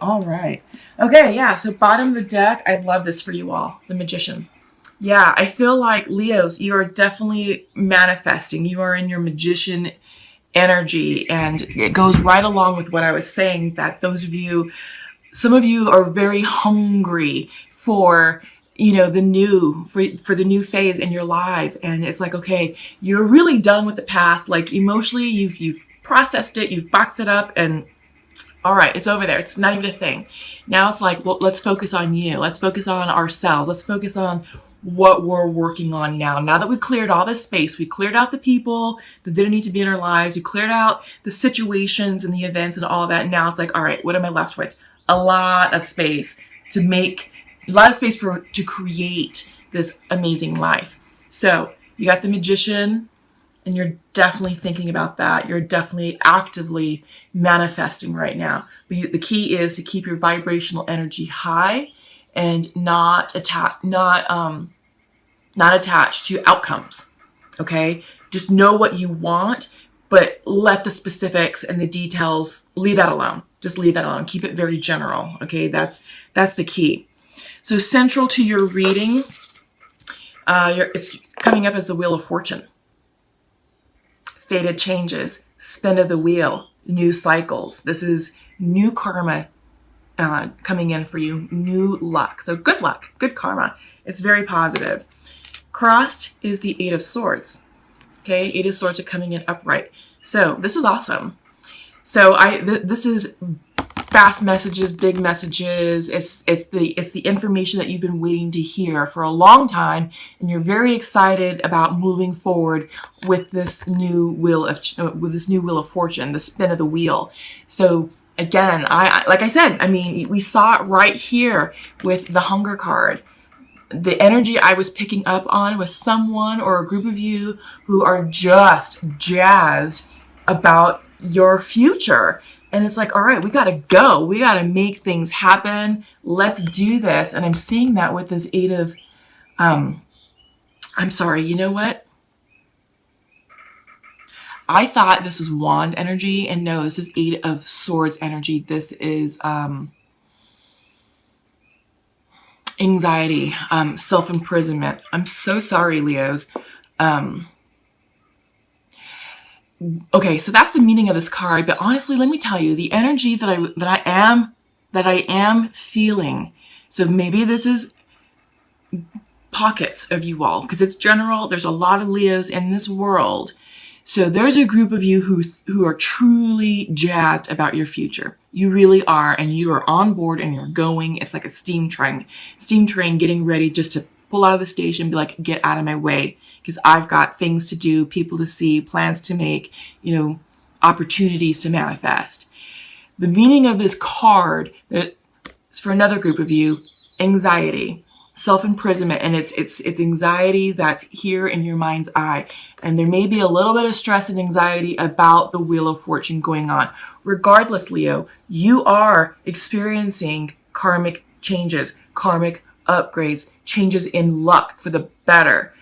All right. Okay, yeah, so bottom of the deck, I love this for you all, the Magician. Yeah, I feel like Leos, you are definitely manifesting. You are in your magician energy, and it goes right along with what I was saying that those of you, some of you are very hungry for the new for the new phase in your lives, and it's like, okay, you're really done with the past. Like emotionally, you've processed it, you've boxed it up, and all right, it's over there. It's not even a thing. Now it's like, well, let's focus on you. Let's focus on ourselves. Let's focus on what we're working on now. Now that we cleared all this space, we cleared out the people that didn't need to be in our lives, we cleared out the situations and the events and all of that. Now it's like, all right, what am I left with? A lot of space to create this amazing life. So you got the Magician, and you're definitely thinking about that. You're definitely actively manifesting right now. But the key is to keep your vibrational energy high and not attached to outcomes. Okay, just know what you want, but let the specifics and the details, leave that alone. Just leave that alone. Keep it very general. Okay, that's the key. So central to your reading, it's coming up as the Wheel of Fortune. Fated changes, spin of the wheel, new cycles. This is new karma coming in for you, new luck. So good luck, good karma. It's very positive. Crossed is the Eight of Swords. Okay, Eight of Swords are coming in upright. So this is awesome. So this is fast messages, big messages. It's the information that you've been waiting to hear for a long time, and you're very excited about moving forward with this new wheel of fortune, the spin of the wheel. So again, I like I said, I mean, we saw it right here with the Hunger card. The energy I was picking up on was someone or a group of you who are just jazzed about your future. And it's like, all right, we got to go. We got to make things happen. Let's do this. And I'm seeing that with this Eight of, I'm sorry, you know what? I thought this was Wand energy, and no, this is Eight of Swords energy. This is anxiety, self-imprisonment. I'm so sorry, Leos. Okay, so that's the meaning of this card. But honestly, let me tell you, the energy that I am feeling. So maybe this is pockets of you all, because it's general. There's a lot of Leos in this world. So there's a group of you who are truly jazzed about your future. You really are, and you are on board and you're going. It's like a steam train getting ready just to pull out of the station and be like, get out of my way, because I've got things to do, people to see, plans to make, opportunities to manifest. The meaning of this card is for another group of you, anxiety, self-imprisonment, and it's anxiety that's here in your mind's eye. And there may be a little bit of stress and anxiety about the Wheel of Fortune going on. Regardless, Leo, you are experiencing karmic changes, karmic upgrades, changes in luck for the better.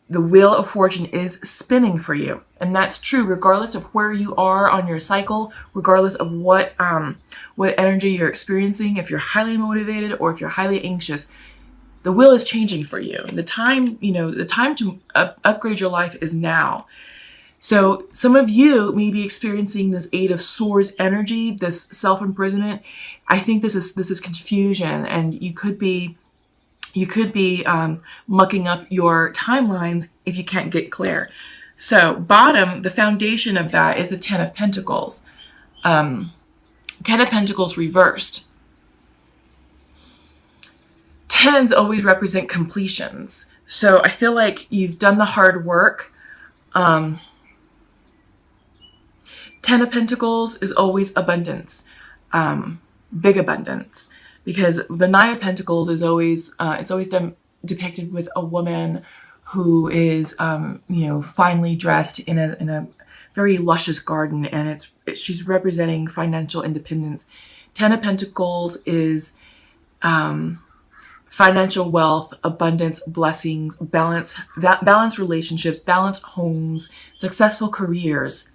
The Wheel of Fortune is spinning for you. And that's true regardless of where you are on your cycle, regardless of what energy you're experiencing, if you're highly motivated or if you're highly anxious. The wheel is changing for you. The time to upgrade your life is now. So some of you may be experiencing this Eight of Swords energy, this self-imprisonment. I think this is confusion, and you could be mucking up your timelines if you can't get clear. So bottom, the foundation of that is the Ten of Pentacles. Ten of Pentacles reversed. Tens always represent completions. So I feel like you've done the hard work. Ten of Pentacles is always abundance, big abundance, because the Nine of Pentacles is always depicted with a woman who is finely dressed in a very luscious garden, and she's representing financial independence. Ten of Pentacles is financial wealth, abundance, blessings, balance relationships, balanced homes, successful careers.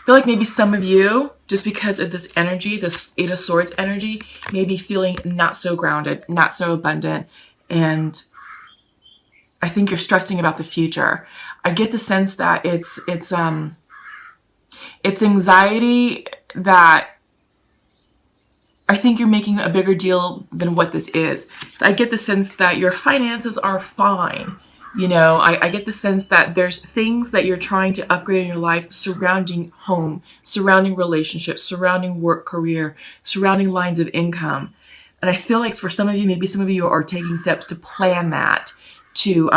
feel like maybe some of you, just because of this energy, this Eight of Swords energy, may be feeling not so grounded, not so abundant, and I think you're stressing about the future. I get the sense that it's anxiety that I think you're making a bigger deal than what this is. So I get the sense that your finances are fine. You know, I get the sense that there's things that you're trying to upgrade in your life surrounding home, surrounding relationships, surrounding work, career, surrounding lines of income. And I feel like for some of you, maybe some of you are taking steps to plan that, to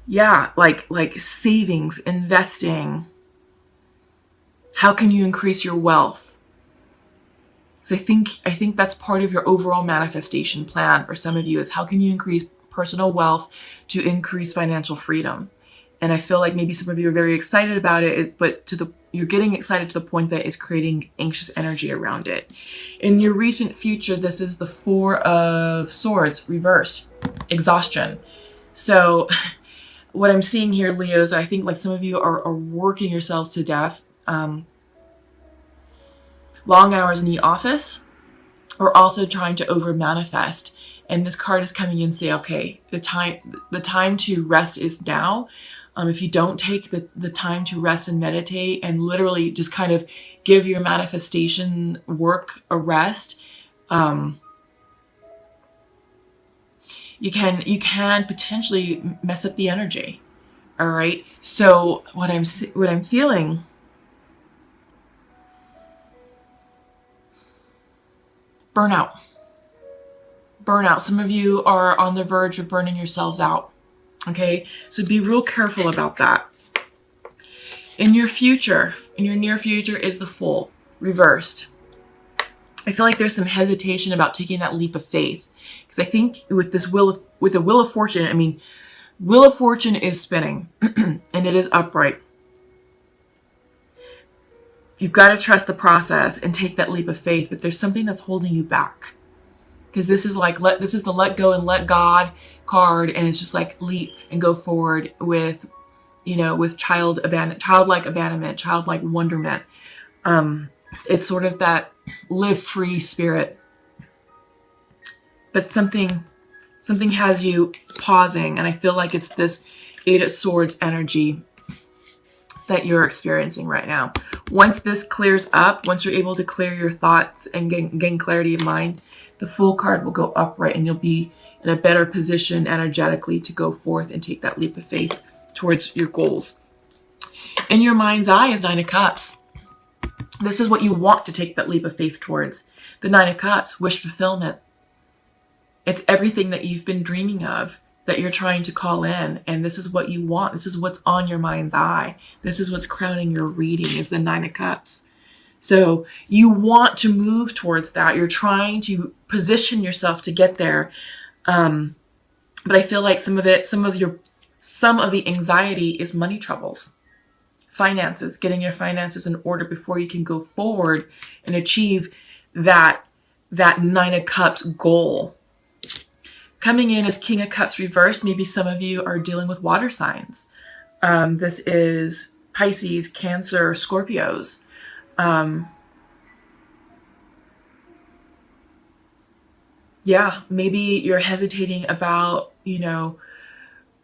yeah, like savings, investing. How can you increase your wealth? So I think that's part of your overall manifestation plan for some of you, is how can you increase personal wealth to increase financial freedom? And I feel like maybe some of you are very excited about it, but you're getting excited to the point that it's creating anxious energy around it. In your recent future, this is the Four of Swords, reverse, exhaustion. So what I'm seeing here, Leo, is I think like some of you are working yourselves to death. Long hours in the office, or also trying to over manifest. And this card is coming in and say, okay, the time to rest is now. If you don't take the time to rest and meditate and literally just kind of give your manifestation work a rest, you can potentially mess up the energy. All right. So what I'm feeling, burnout. Some of you are on the verge of burning yourselves out. Okay, so be real careful about that. In your near future is the Fool, reversed. I feel like there's some hesitation about taking that leap of faith, because I think with the Wheel of Fortune, I mean, Wheel of Fortune is spinning and it is upright. You've got to trust the process and take that leap of faith, but there's something that's holding you back. Because this is the let go and let God card, and it's just like leap and go forward with, with childlike abandonment, childlike wonderment. It's sort of that live free spirit. But something has you pausing, and I feel like it's this Eight of Swords energy that you're experiencing right now. Once this clears up, once you're able to clear your thoughts and gain clarity of mind, the Fool card will go upright, and you'll be in a better position energetically to go forth and take that leap of faith towards your goals. In your mind's eye is Nine of Cups. This is what you want to take that leap of faith towards. The Nine of Cups, wish fulfillment. It's everything that you've been dreaming of that you're trying to call in, and this is what you want. This is what's on your mind's eye. This is what's crowning your reading, is the Nine of Cups. So you want to move towards that. You're trying to position yourself to get there. But I feel like some of the anxiety is money troubles, finances, getting your finances in order before you can go forward and achieve that Nine of Cups goal. Coming in as King of Cups reversed, maybe some of you are dealing with water signs. This is Pisces, Cancer, Scorpios. Yeah, maybe you're hesitating about,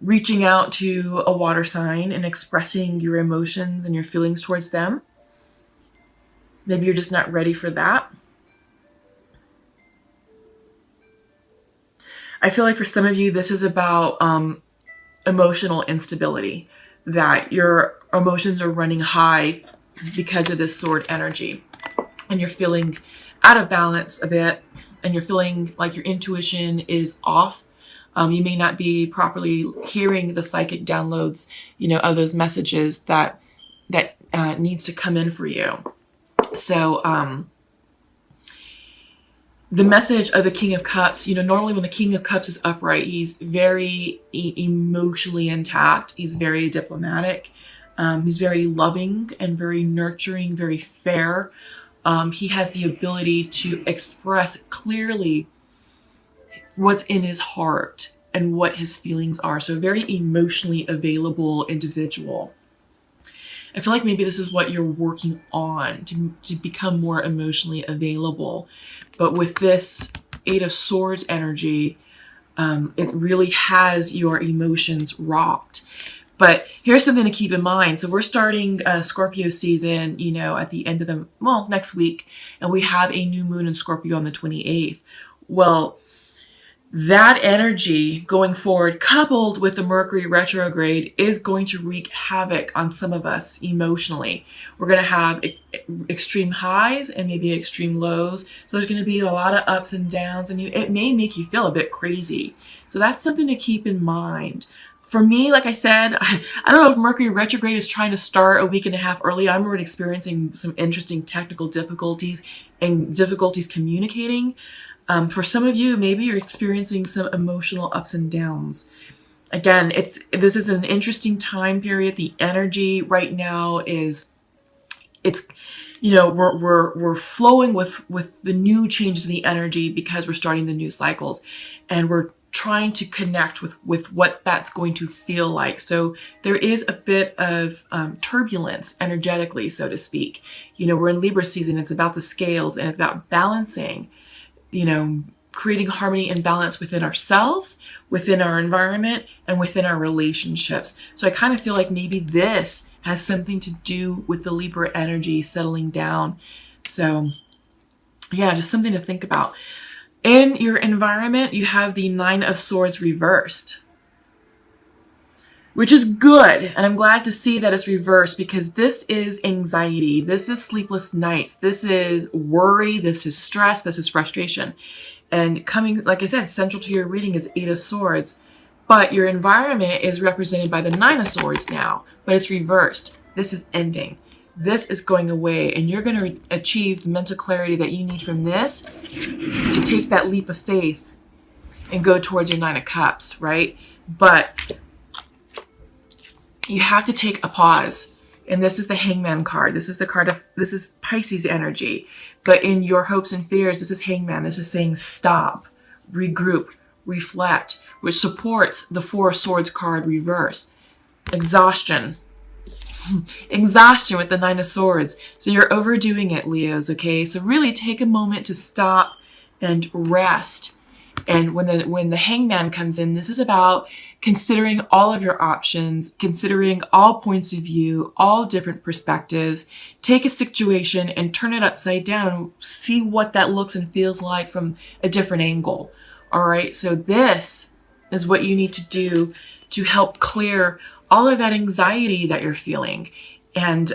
reaching out to a water sign and expressing your emotions and your feelings towards them. Maybe you're just not ready for that. I feel like for some of you, this is about emotional instability, that your emotions are running high because of this sword energy, and you're feeling out of balance a bit, and you're feeling like your intuition is off. You may not be properly hearing the psychic downloads, of those messages that needs to come in for you. So, the message of the King of Cups, normally when the King of Cups is upright, he's very emotionally intact. He's very diplomatic. He's very loving and very nurturing, very fair. He has the ability to express clearly what's in his heart and what his feelings are. So a very emotionally available individual. I feel like maybe this is what you're working on, to become more emotionally available. But with this Eight of Swords energy, it really has your emotions rocked. But here's something to keep in mind. So we're starting Scorpio season, you know, at the end of the, well, next week. And we have a new moon in Scorpio on the 28th. Well, that energy going forward, coupled with the Mercury retrograde, is going to wreak havoc on some of us emotionally. We're going to have extreme highs and maybe extreme lows. So there's going to be a lot of ups and downs, and it may make you feel a bit crazy. So that's something to keep in mind. For me, like I said, I don't know if Mercury retrograde is trying to start a week and a half early. I'm already experiencing some interesting technical difficulties and difficulties communicating. For some of you, maybe you're experiencing some emotional ups and downs. Again, this is an interesting time period. The energy right now is, you know, we're flowing with the new changes in the energy because we're starting the new cycles, and we're trying to connect with what that's going to feel like. So there is a bit of turbulence energetically, so to speak. You know, we're in Libra season. It's about the scales, and it's about balancing, you know, creating harmony and balance within ourselves, within our environment, and within our relationships. So I kind of feel like maybe this has something to do with the Libra energy settling down. So yeah, just something to think about. In your environment, you have the Nine of Swords reversed, which is good. And I'm glad to see that it's reversed, because this is anxiety. This is sleepless nights. This is worry. This is stress. This is frustration. And coming, like I said, central to your reading is Eight of Swords. But your environment is represented by the Nine of Swords now, but it's reversed. This is ending. This is going away, and you're going to achieve the mental clarity that you need from this to take that leap of faith and go towards your Nine of Cups, right? But you have to take a pause. And this is the Hangman card. This is the card of, this is Pisces energy. But in your hopes and fears, this is Hangman. This is saying stop, regroup, reflect, which supports the Four of Swords card reversed. Exhaustion. Exhaustion with the Nine of Swords. So you're overdoing it, Leos, okay? So really take a moment to stop and rest. And when the Hangman comes in, this is about considering all of your options, considering all points of view, all different perspectives. Take a situation and turn it upside down and see what that looks and feels like from a different angle. All right, so this is what you need to do to help clear all of that anxiety that you're feeling. And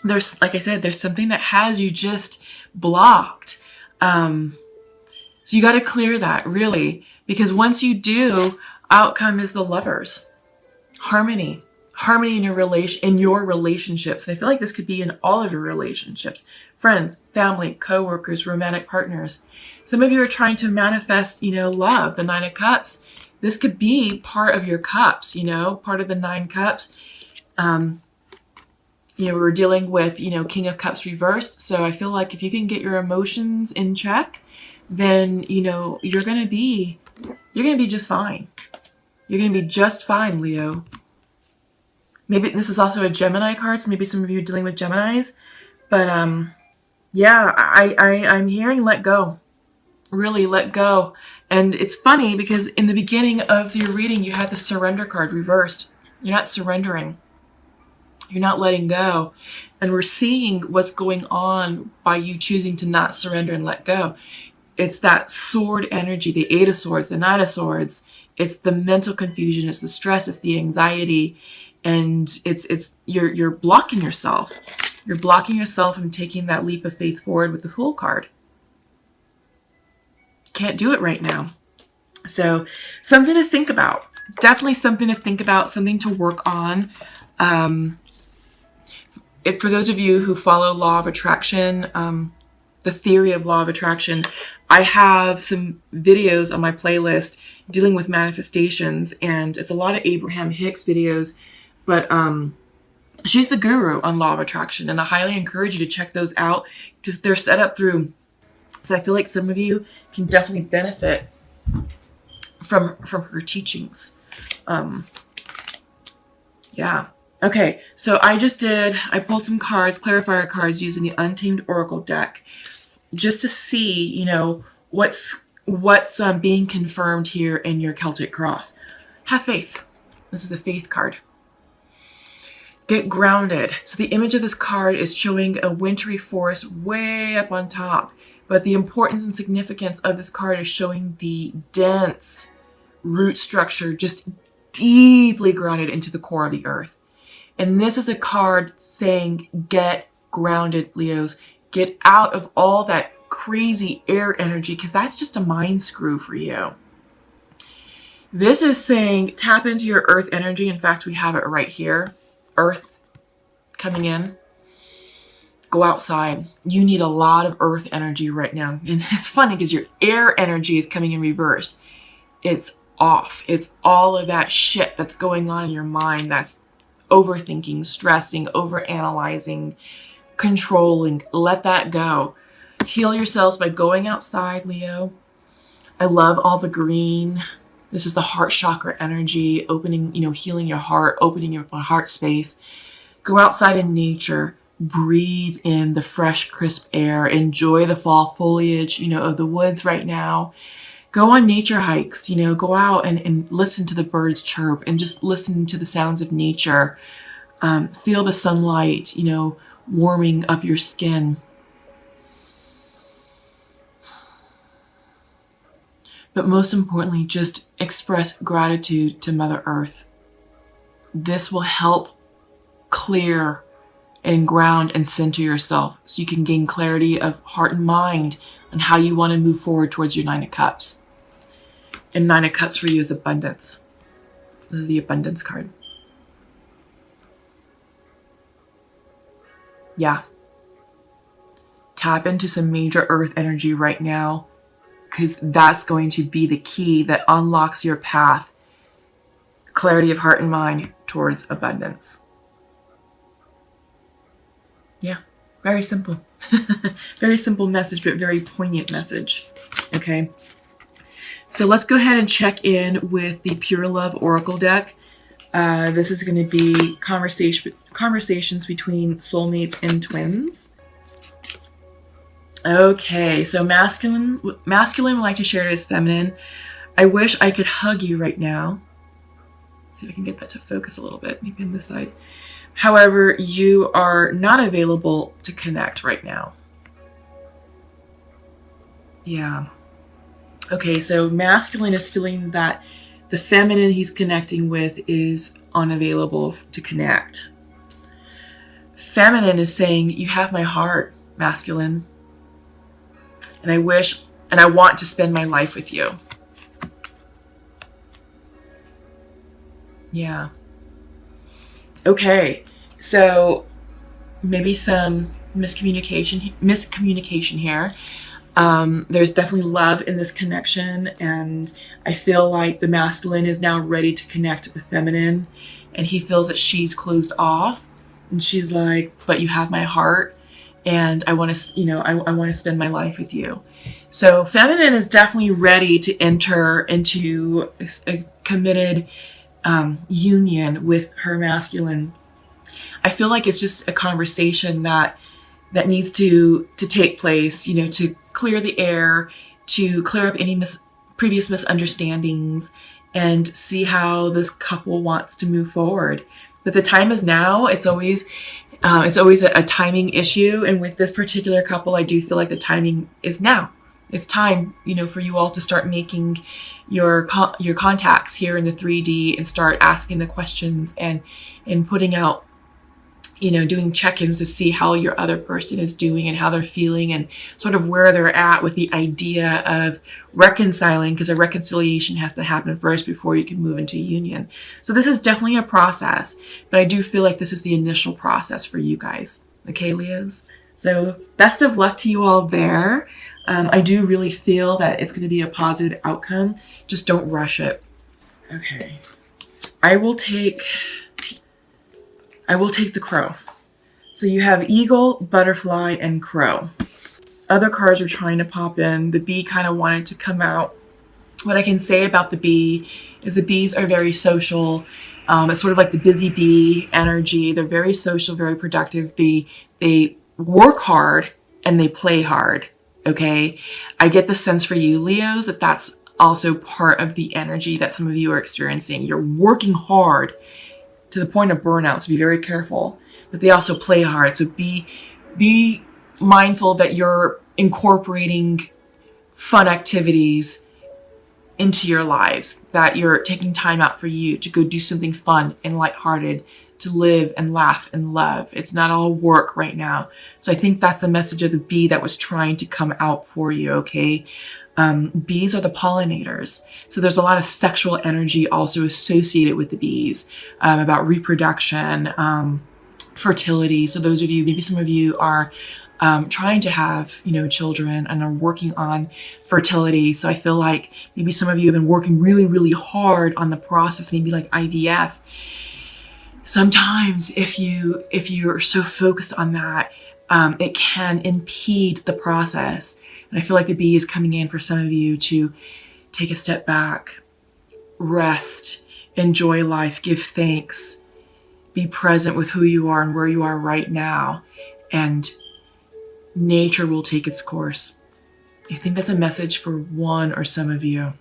there's, like I said, there's something that has you just blocked. So you got to clear that, really, because once you do, outcome is the Lovers. Harmony in your relationships. And I feel like this could be in all of your relationships: friends, family, co-workers, romantic partners. Some of you are trying to manifest, you know, love, the Nine of Cups. This could be part of your cups, you know, part of the 9 cups. You know, we're dealing with, you know, King of Cups reversed. So I feel like if you can get your emotions in check, then, you know, you're going to be just fine. You're going to be just fine, Leo. Maybe this is also a Gemini card, so maybe some of you are dealing with Geminis. But yeah, I'm hearing let go. Really let go. And it's funny because in the beginning of your reading, you had the Surrender card reversed. You're not surrendering. You're not letting go. And we're seeing what's going on by you choosing to not surrender and let go. It's that sword energy, the Eight of Swords, the Nine of Swords. It's the mental confusion, it's the stress, it's the anxiety, and you're blocking yourself. You're blocking yourself from taking that leap of faith forward with the Fool card. Can't do it right now. So something to think about. Definitely something to think about, something to work on. For those of you who follow Law of Attraction, the theory of Law of Attraction, I have some videos on my playlist dealing with manifestations, and it's a lot of Abraham Hicks videos, but she's the guru on Law of Attraction, and I highly encourage you to check those out because they're set up through. So I feel like some of you can definitely benefit from her teachings. Yeah. Okay, so I pulled some cards, clarifier cards, using the Untamed Oracle deck, just to see, you know, what's being confirmed here in your Celtic Cross. Have faith. This is the faith card. Get grounded. So the image of this card is showing a wintry forest way up on top, but the importance and significance of this card is showing the dense root structure just deeply grounded into the core of the earth. And this is a card saying, get grounded, Leos. Get out of all that crazy air energy, because that's just a mind screw for you. This is saying, tap into your earth energy. In fact, we have it right here. Earth coming in. Go outside. You need a lot of earth energy right now. And it's funny because your air energy is coming in reversed. It's off. It's all of that shit that's going on in your mind that's overthinking, stressing, overanalyzing, controlling. Let that go. Heal yourselves by going outside, Leo. I love all the green. This is the heart chakra energy, opening, you know, healing your heart, opening your heart space. Go outside in nature. Breathe in the fresh, crisp air. Enjoy the fall foliage, you know, of the woods right now. Go on nature hikes, you know, go out and listen to the birds chirp and just listen to the sounds of nature. Feel the sunlight, you know, warming up your skin. But most importantly, just express gratitude to Mother Earth. This will help clear and ground and center yourself so you can gain clarity of heart and mind on how you want to move forward towards your Nine of Cups. And Nine of Cups for you is abundance. This is the abundance card. Yeah. Tap into some major earth energy right now, because that's going to be the key that unlocks your path, clarity of heart and mind towards abundance. Yeah, very simple. Very simple message, but very poignant message. Okay. So let's go ahead and check in with the Pure Love Oracle deck. This is going to be conversations between soulmates and twins. Okay, so masculine would like to share to his feminine. I wish I could hug you right now. Let's see if I can get that to focus a little bit, maybe on this side. However, you are not available to connect right now. Yeah. Okay, so masculine is feeling that the feminine he's connecting with is unavailable to connect. Feminine is saying, you have my heart, masculine. And I wish, and I want to spend my life with you. Yeah. Okay, so maybe some miscommunication here. There's definitely love in this connection, and I feel like the masculine is now ready to connect with the feminine, and he feels that she's closed off, and she's like, but you have my heart, and I want to, you know, I want to spend my life with you. So feminine is definitely ready to enter into a committed union with her masculine. I feel like it's just a conversation that needs to take place, you know, to clear the air, to clear up any previous misunderstandings, and see how this couple wants to move forward. But the time is now. It's always a timing issue, and with this particular couple, I do feel like the timing is now. It's time, you know, for you all to start making your contacts here in the 3D and start asking the questions and putting out, you know, doing check-ins to see how your other person is doing and how they're feeling and sort of where they're at with the idea of reconciling, because a reconciliation has to happen first before you can move into union. So this is definitely a process, but I do feel like this is the initial process for you guys. Okay, Leos? So best of luck to you all there. I do really feel that it's going to be a positive outcome. Just don't rush it. Okay. I will take the crow. So you have eagle, butterfly, and crow. Other cards are trying to pop in. The bee kind of wanted to come out. What I can say about the bee is the bees are very social. It's sort of like the busy bee energy. They're very social, very productive. They work hard and they play hard. Okay, I get the sense for you, Leos, that that's also part of the energy that some of you are experiencing. You're working hard to the point of burnout, so be very careful. But they also play hard, so be mindful that you're incorporating fun activities into your lives, that you're taking time out for you to go do something fun and lighthearted, to live and laugh and love. It's not all work right now. So I think that's the message of the bee that was trying to come out for you, okay? Bees are the pollinators. So there's a lot of sexual energy also associated with the bees, about reproduction, fertility. So those of you, maybe some of you are trying to have, children and are working on fertility. So I feel like maybe some of you have been working really, really hard on the process, maybe like IVF. Sometimes if you're so focused on that, it can impede the process. And I feel like the bee is coming in for some of you to take a step back, rest, enjoy life, give thanks, be present with who you are and where you are right now. And nature will take its course. I think that's a message for one or some of you.